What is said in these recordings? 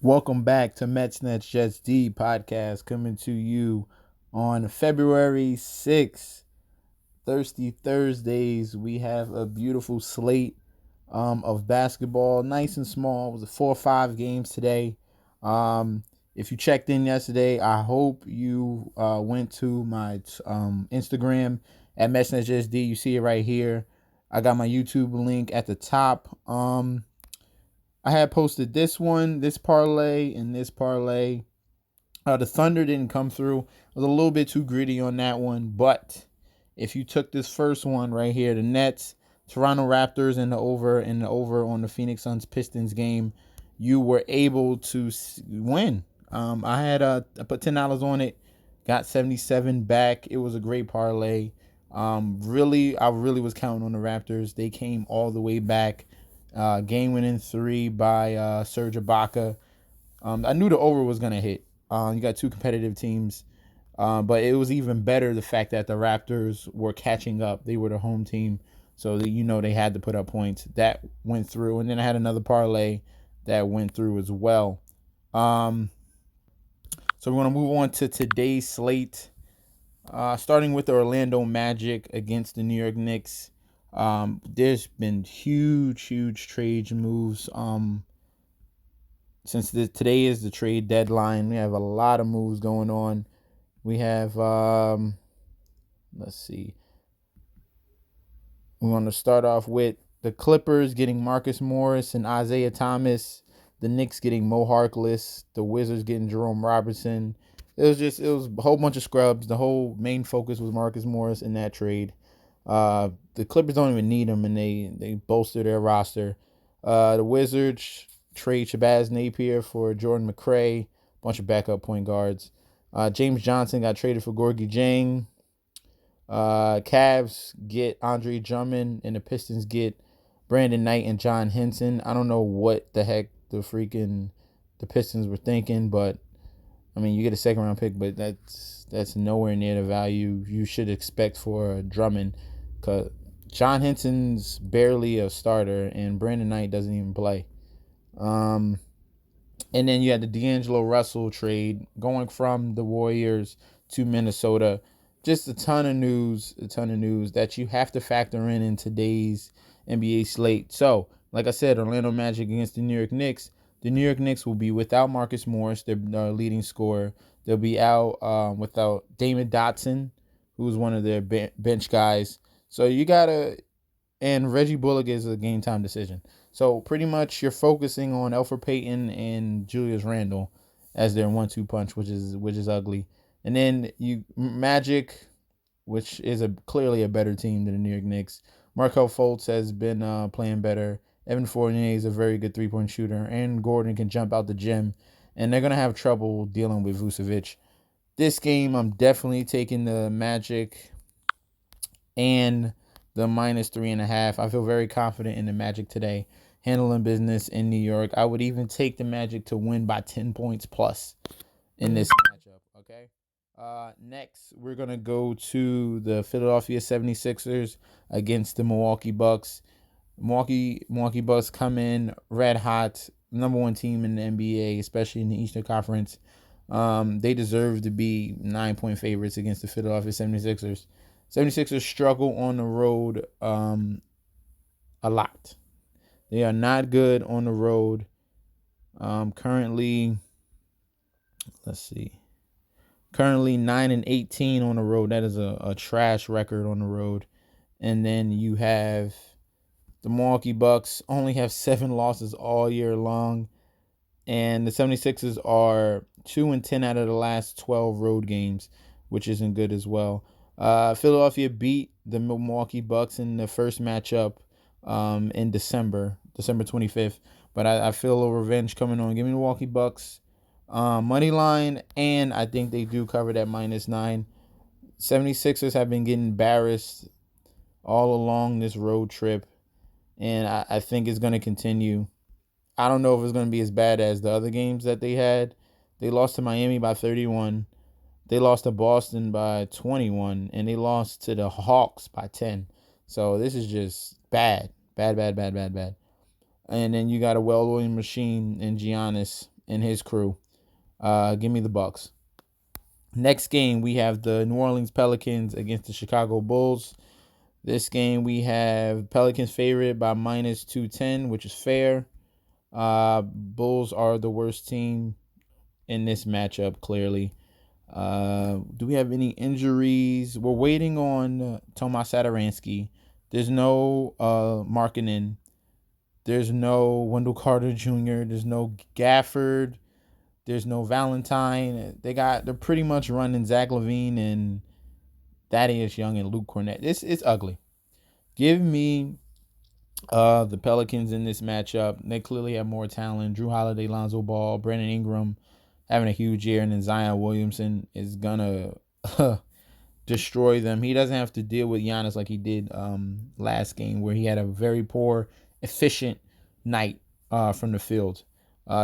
Welcome back to Mets Nets Jets D podcast coming to you on February 6th. Thirsty Thursdays. We have a beautiful slate of basketball, nice and small. It was a 4 or 5 games today. If you checked in yesterday, I hope you went to my Instagram at Mets Nets Jets D. You see it right here. I got my YouTube link at the top. I had posted this parlay, and this parlay. The Thunder didn't come through. I was a little bit too greedy on that one. But if you took this first one right here, the Nets, Toronto Raptors, and the over on the Phoenix Suns Pistons game, you were able to win. I put $10 on it, got 77 back. It was a great parlay. I really was counting on the Raptors. They came all the way back. Game winning 3 by Serge Ibaka. I knew the over was gonna hit. You got two competitive teams, but it was even better the fact that the Raptors were catching up. They were the home team, so that they had to put up points. That went through, and then I had another parlay that went through as well. So we're gonna move on to today's slate, starting with the Orlando Magic against the New York Knicks. There's been huge trade moves. Since today is the trade deadline, we have a lot of moves going on. We have, let's see. We want to start off with the Clippers getting Marcus Morris and Isaiah Thomas. The Knicks getting Mo Harkless. The Wizards getting Jerome Robertson. It was a whole bunch of scrubs. The whole main focus was Marcus Morris in that trade. The Clippers don't even need him, and they bolster their roster. The Wizards trade Shabazz Napier for Jordan McRae, bunch of backup point guards. James Johnson got traded for Gorgie Jang. Cavs get Andre Drummond, and the Pistons get Brandon Knight and John Henson. I don't know what the heck the Pistons were thinking, but I mean, you get a second round pick, but that's nowhere near the value you should expect for Drummond, because John Henson's barely a starter, and Brandon Knight doesn't even play. And then you had the D'Angelo Russell trade going from the Warriors to Minnesota. Just a ton of news that you have to factor in today's NBA slate. So, like I said, Orlando Magic against the New York Knicks. The New York Knicks will be without Marcus Morris, their leading scorer. They'll be out without Damon Dotson, who's one of their bench guys. So you gotta, and Reggie Bullock is a game time decision. So pretty much you're focusing on Elfrid Payton and Julius Randle as their 1-2 punch, which is ugly. And then you Magic, which is clearly a better team than the New York Knicks. Markelle Fultz has been playing better. Evan Fournier is a very good 3-point shooter, and Gordon can jump out the gym. And they're gonna have trouble dealing with Vucevic. This game, I'm definitely taking the Magic and the -3.5. I feel very confident in the Magic today, handling business in New York. I would even take the Magic to win by 10 points plus in this matchup, okay? Next, we're going to go to the Philadelphia 76ers against the Milwaukee Bucks. Milwaukee Bucks come in red hot, number one team in the NBA, especially in the Eastern Conference. They deserve to be 9-point favorites against the Philadelphia 76ers. 76ers struggle on the road a lot. They are not good on the road. Currently, let's see. Currently 9-18 on the road. That is a trash record on the road. And then you have the Milwaukee Bucks only have 7 losses all year long. And the 76ers are 2-10 out of the last 12 road games, which isn't good as well. Philadelphia beat the Milwaukee Bucks in the first matchup in December 25th. But I feel a little revenge coming on. Give me the Milwaukee Bucks money line, and I think they do cover that -9. 76ers have been getting embarrassed all along this road trip, and I think it's going to continue. I don't know if it's going to be as bad as the other games that they had. They lost to Miami by 31. They lost to Boston by 21, and they lost to the Hawks by 10. So this is just bad. And then you got a well-oiled machine in Giannis and his crew. Give me the Bucks. Next game, we have the New Orleans Pelicans against the Chicago Bulls. This game, we have Pelicans favored by minus 210, which is fair. Bulls are the worst team in this matchup, clearly. Do we have any injuries? We're waiting on Tomas Satoransky. There's no Markkanen. There's no Wendell Carter Jr. There's no Gafford. There's no Valentine. They're pretty much running Zach LaVine and Thaddeus Young and Luke Cornett. It's ugly. Give me the Pelicans in this matchup. They clearly have more talent. Drew Holiday, Lonzo Ball, Brandon Ingram having a huge year, and then Zion Williamson is gonna destroy them. He doesn't have to deal with Giannis like he did last game, where he had a very poor, efficient night from the field.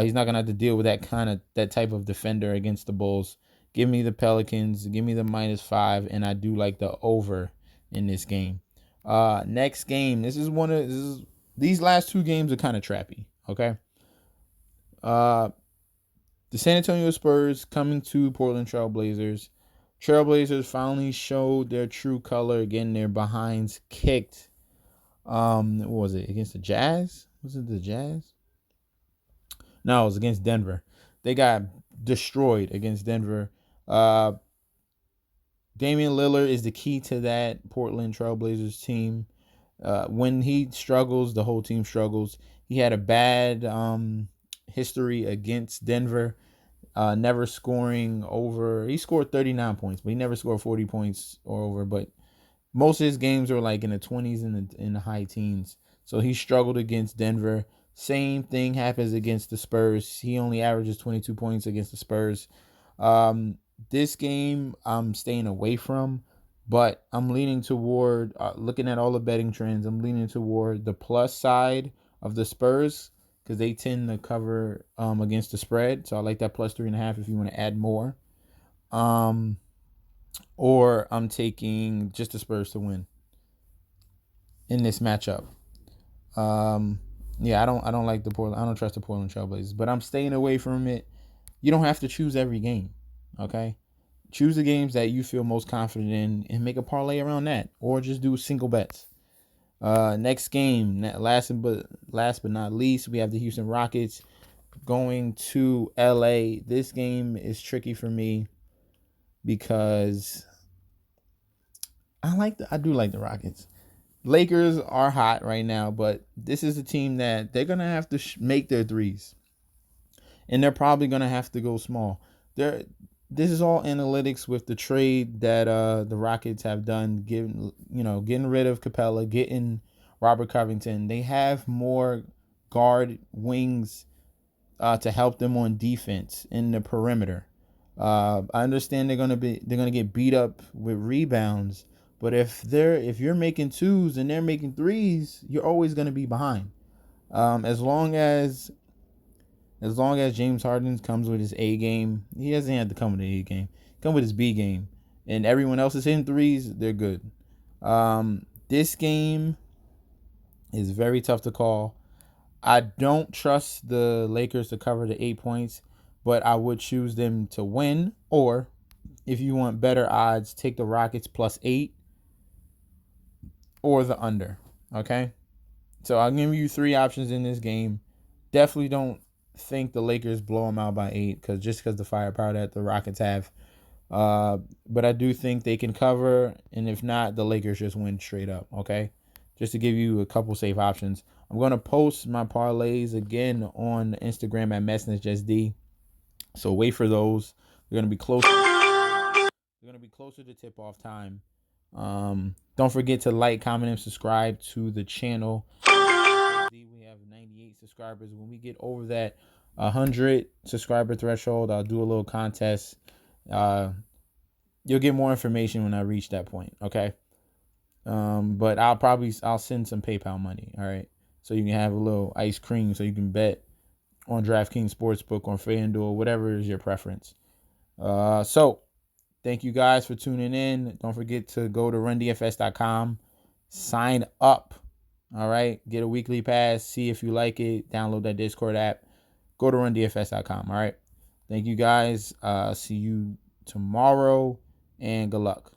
He's not gonna have to deal with that type of defender against the Bulls. Give me the Pelicans. Give me the -5, and I do like the over in this game. Next game. These last two games are kind of trappy. Okay. The San Antonio Spurs coming to Portland Trailblazers. Trailblazers finally showed their true color, getting their behinds kicked. What was it? Against the Jazz? Was it the Jazz? No, it was against Denver. They got destroyed against Denver. Damian Lillard is the key to that Portland Trailblazers team. When he struggles, the whole team struggles. He had a bad history against Denver. Never scoring over. He scored 39 points, but he never scored 40 points or over. But most of his games were like in the 20s and in the high teens. So he struggled against Denver. Same thing happens against the Spurs. He only averages 22 points against the Spurs. This game I'm staying away from, but I'm leaning toward, looking at all the betting trends, I'm leaning toward the plus side of the Spurs because they tend to cover against the spread. So I like that plus 3.5 if you want to add more. Or I'm taking just the Spurs to win in this matchup. Yeah, I don't like the Portland. I don't trust the Portland Trailblazers, but I'm staying away from it. You don't have to choose every game, okay? Choose the games that you feel most confident in and make a parlay around that, or just do single bets. Next game, last but not least, we have the Houston Rockets going to LA. This game is tricky for me because I do like the Rockets. Lakers are hot right now, but this is a team that they're gonna have to make their threes, and they're probably gonna have to go small. This is all analytics with the trade that the Rockets have done, getting rid of Capella, getting Robert Covington. They have more guard wings to help them on defense in the perimeter. I understand they're gonna get beat up with rebounds, but if you're making twos and they're making threes, you're always gonna be behind. As long as James Harden comes with his A game, he doesn't have to come with the A game. Come with his B game, and everyone else is hitting threes, they're good. This game is very tough to call. I don't trust the Lakers to cover the 8 points, but I would choose them to win. Or if you want better odds, take the Rockets +8 or the under. Okay? So I'll give you 3 options in this game. Definitely don't think the Lakers blow them out by 8 because the firepower that the Rockets have. But I do think they can cover, and if not, the Lakers just win straight up. Okay? Just to give you a couple safe options. I'm going to post my parlays again on Instagram at MessNetJustD. So wait for those. They're going to be closer. They're going to be closer to tip-off time. Don't forget to like, comment, and subscribe to the channel. We have 98 subscribers. When we get over that 100 subscriber threshold, I'll do a little contest. You'll get more information when I reach that point. Okay. But I'll send some PayPal money. All right. So you can have a little ice cream so you can bet on Draftkings Sportsbook, on FanDuel, whatever is your preference. So thank you guys for tuning in. Don't forget to go to rundfs.com, sign up. All right. Get a weekly pass. See if you like it. Download that Discord app. go to rundfs.com. All right. Thank you guys. See you tomorrow, and good luck.